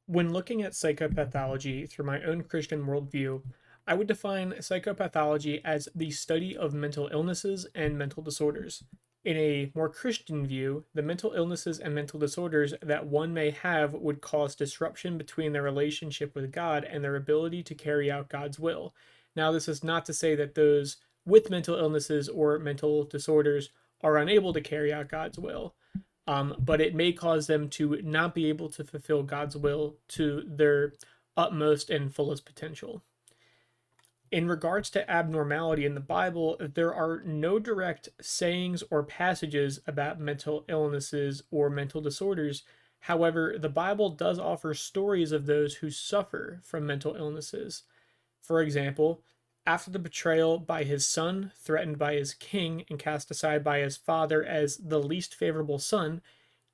When looking at psychopathology through my own Christian worldview, I would define psychopathology as the study of mental illnesses and mental disorders. In a more Christian view, the mental illnesses and mental disorders that one may have would cause disruption between their relationship with God and their ability to carry out God's will. Now, this is not to say that those with mental illnesses or mental disorders are unable to carry out God's will, but it may cause them to not be able to fulfill God's will to their utmost and fullest potential. In regards to abnormality in the Bible, there are no direct sayings or passages about mental illnesses or mental disorders. However, the Bible does offer stories of those who suffer from mental illnesses. For example, after the betrayal by his son, threatened by his king, and cast aside by his father as the least favorable son,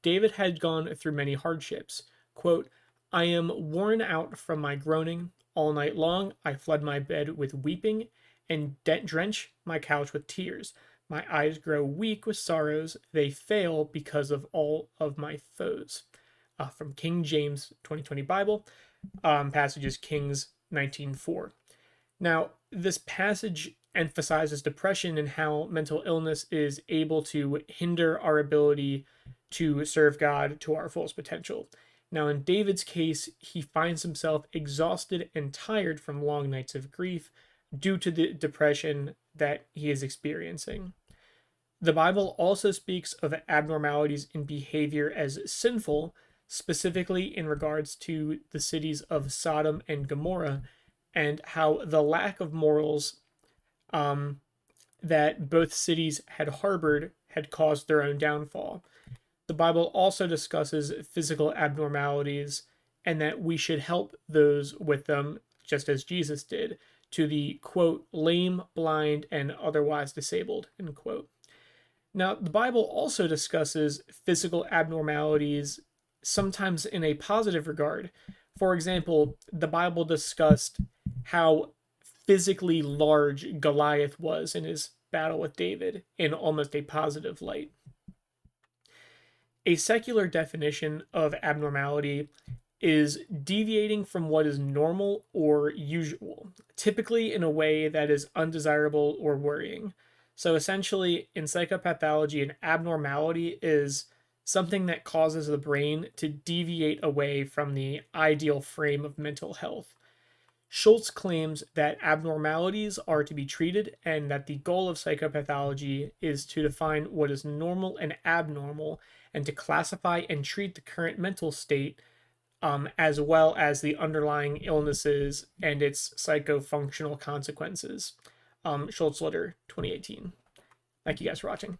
David had gone through many hardships. Quote, I am worn out from my groaning. All night long I flood my bed with weeping and drench my couch with tears. My eyes grow weak with sorrows. They fail because of all of my foes. From King James 2020 Bible, passages Kings 19:4. Now, this passage emphasizes depression and how mental illness is able to hinder our ability to serve God to our fullest potential. Now, in David's case, he finds himself exhausted and tired from long nights of grief due to the depression that he is experiencing. The Bible also speaks of abnormalities in behavior as sinful, specifically in regards to the cities of Sodom and Gomorrah, and how the lack of morals that both cities had harbored had caused their own downfall. The Bible also discusses physical abnormalities and that we should help those with them, just as Jesus did, to the, quote, lame, blind, and otherwise disabled, end quote. Now, the Bible also discusses physical abnormalities, sometimes in a positive regard. For example, the Bible discussed how physically large Goliath was in his battle with David in almost a positive light. A secular definition of abnormality is deviating from what is normal or usual, typically in a way that is undesirable or worrying. So essentially, in psychopathology, an abnormality is something that causes the brain to deviate away from the ideal frame of mental health. Schultz claims that abnormalities are to be treated and that the goal of psychopathology is to define what is normal and abnormal and to classify and treat the current mental state, as well as the underlying illnesses and its psychofunctional consequences. Schultz Letter 2018. Thank you guys for watching.